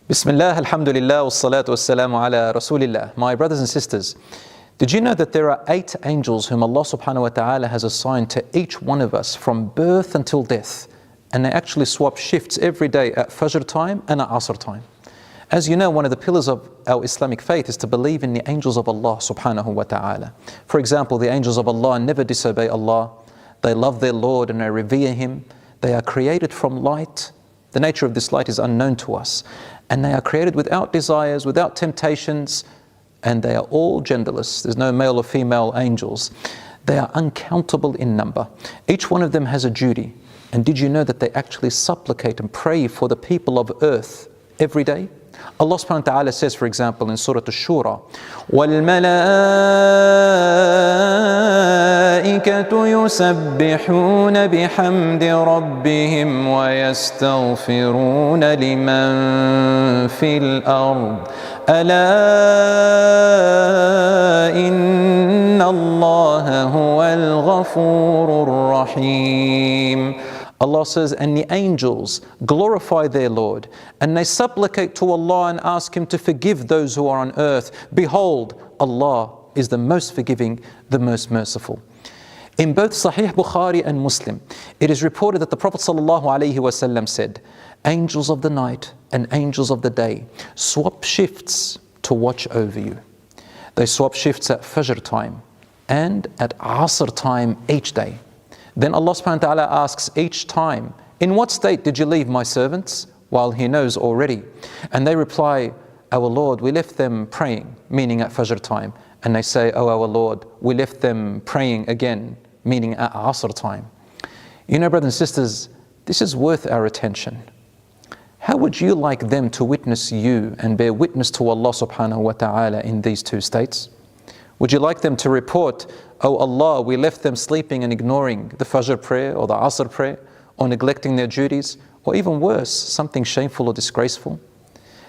Bismillah, alhamdulillah, wassalatu wassalamu ala rasulillah. My brothers and sisters, did you know that there are 8 angels whom Allah subhanahu wa ta'ala has assigned to each one of us from birth until death? And they actually swap shifts every day at Fajr time and at Asr time. As you know, one of the pillars of our Islamic faith is to believe in the angels of Allah subhanahu wa ta'ala. For example, the angels of Allah never disobey Allah. They love their Lord and they revere Him. They are created from light. The nature of this light is unknown to us. And they are created without desires, without temptations, and they are all genderless. There's no male or female angels. They are uncountable in number. Each one of them has a duty. And did you know that they actually supplicate and pray for the people of earth every day? Allah subhanahu wa ta'ala says, for example, in Surah Ash-Shura, وَالْمَلَائِكَةُ يُسَبِّحُونَ بِحَمْدِ رَبِّهِمْ وَيَسْتَغْفِرُونَ لِمَنْ فِي الْأَرْضِ أَلَا إِنَّ اللَّهَ هُوَ الْغَفُورُ الرَّحِيمُ. Allah says, and the angels glorify their Lord, and they supplicate to Allah and ask Him to forgive those who are on earth. Behold, Allah is the most forgiving, the most merciful. In both Sahih Bukhari and Muslim, it is reported that the Prophet ﷺ said, angels of the night and angels of the day swap shifts to watch over you. They swap shifts at Fajr time and at Asr time each day. Then Allah subhanahu wa ta'ala asks each time, in what state did you leave my servants? While He knows already. And they reply, our Lord, we left them praying, meaning at Fajr time. And they say, oh our Lord, we left them praying again, meaning at Asr time. You know, brothers and sisters, this is worth our attention. How would you like them to witness you and bear witness to Allah subhanahu wa ta'ala in these 2 states? Would you like them to report, oh Allah, we left them sleeping and ignoring the Fajr prayer or the Asr prayer, or neglecting their duties, or even worse, something shameful or disgraceful?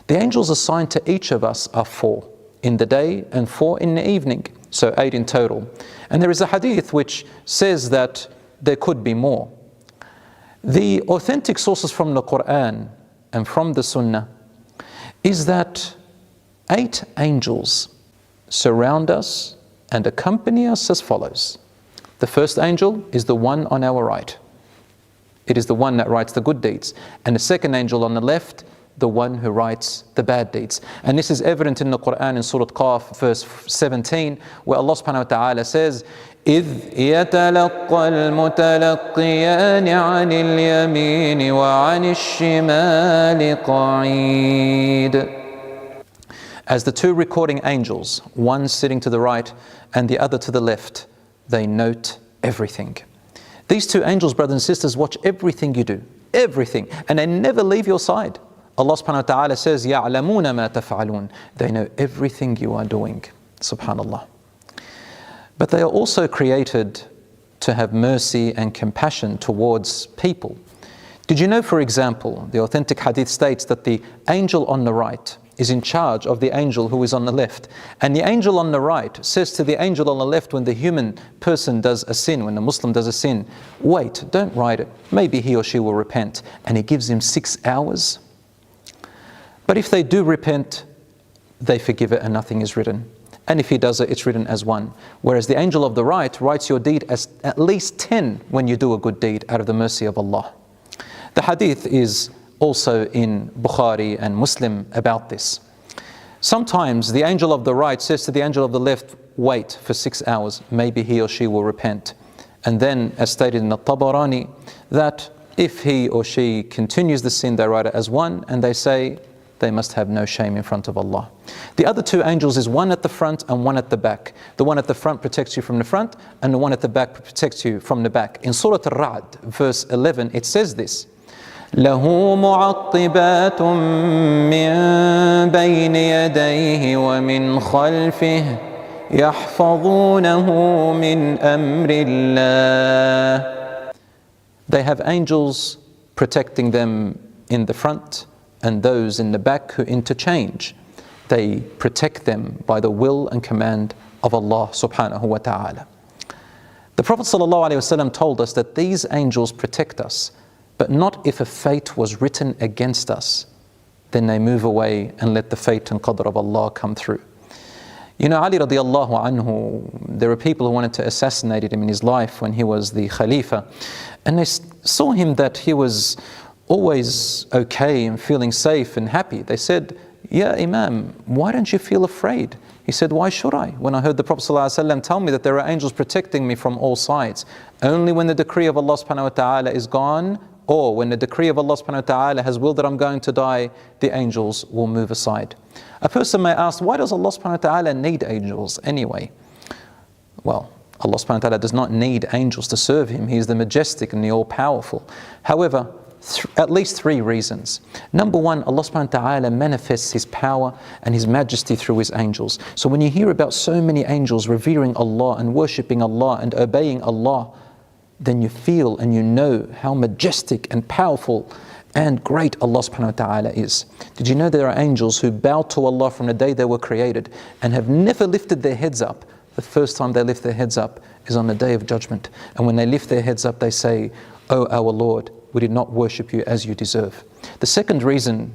The angels assigned to each of us are 4 in the day and 4 in the evening, so 8 in total. And there is a hadith which says that there could be more. The authentic sources from the Quran and from the Sunnah is that 8 angels surround us and accompany us as follows. The first angel is the one on our right. It is the one that writes the good deeds. And the second angel on the left, the one who writes the bad deeds. And this is evident in the Quran in Surah Qaf, verse 17, where Allah subhanahu wa ta'ala says, إِذْ يَتَلَقَّى الْمُتَلَقِّيَانِ عَنِ الْيَمِينِ وَعَنِ الشِّمَالِ قَعِيدٌ. As the 2 recording angels, one sitting to the right and the other to the left, they note everything. These 2 angels, brothers and sisters, watch everything you do, everything, and they never leave your side. Allah subhanahu wa ta'ala says, يَعْلَمُونَ مَا تَفْعَلُونَ. They know everything you are doing, subhanallah. But they are also created to have mercy and compassion towards people. Did you know, for example, the authentic hadith states that the angel on the right is in charge of the angel who is on the left. And the angel on the right says to the angel on the left when the human person does a sin, when the Muslim does a sin, wait, don't write it. Maybe he or she will repent. And he gives him 6 hours. But if they do repent, they forgive it and nothing is written. And if he does it, it's written as 1. Whereas the angel of the right writes your deed as at least 10 when you do a good deed out of the mercy of Allah. The hadith is also in Bukhari and Muslim about this. Sometimes the angel of the right says to the angel of the left, wait for 6 hours, maybe he or she will repent. And then, as stated in the Tabarani, that if he or she continues the sin, they write it as 1, and they say they must have no shame in front of Allah. The other 2 angels is one at the front and one at the back. The one at the front protects you from the front, and the one at the back protects you from the back. In Surah Al-Ra'd, verse 11, it says this, له معقبات من بين يديه ومن خلفه يحفظونه من أمر الله. They have angels protecting them in the front and those in the back who interchange. They protect them by the will and command of Allah subhanahu wa ta'ala. The Prophet ﷺ told us that these angels protect us, but not if a fate was written against us. then they move away and let the fate and qadr of Allah come through. You know, Ali radiallahu anhu, there were people who wanted to assassinate him in his life when he was the Khalifa, and they saw him that he was always okay and feeling safe and happy. They said, "Ya Imam, why don't you feel afraid?" He said, "Why should I? When I heard the Prophet ﷺ tell me that there are angels protecting me from all sides. Only when the decree of Allah subhanahu wa ta'ala is gone, or when the decree of Allah subhanahu wa ta'ala has willed that I'm going to die, the angels will move aside." A person may ask, why does Allah subhanahu wa ta'ala need angels anyway? Well, Allah subhanahu wa ta'ala does not need angels to serve Him. He is the majestic and the all-powerful. However, at least three reasons. Number one, Allah subhanahu wa ta'ala manifests His power and His majesty through His angels. So when you hear about so many angels revering Allah and worshipping Allah and obeying Allah, then you feel and you know how majestic and powerful and great Allah subhanahu wa ta'ala is. Did you know there are angels who bow to Allah from the day they were created and have never lifted their heads up? The first time they lift their heads up is on the day of judgment. And when they lift their heads up, they say, "O our Lord, we did not worship you as you deserve." The second reason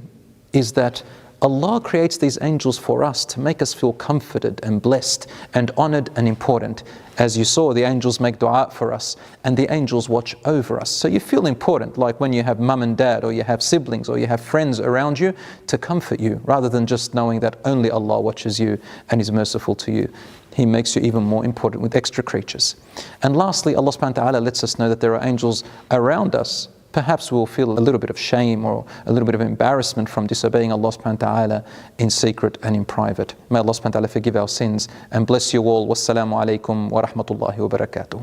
is that Allah creates these angels for us to make us feel comforted and blessed and honored and important. As you saw, the angels make dua for us and the angels watch over us. So you feel important, like when you have mum and dad or you have siblings or you have friends around you to comfort you, rather than just knowing that only Allah watches you and is merciful to you. He makes you even more important with extra creatures. And lastly, Allah subhanahu wa ta'ala lets us know that there are angels around us. Perhaps we'll feel a little bit of shame or a little bit of embarrassment from disobeying Allah subhanahu wa ta'ala in secret and in private. May Allah subhanahu wa ta'ala forgive our sins and bless you all. Wassalamu alaikum wa rahmatullahi wa barakatuh.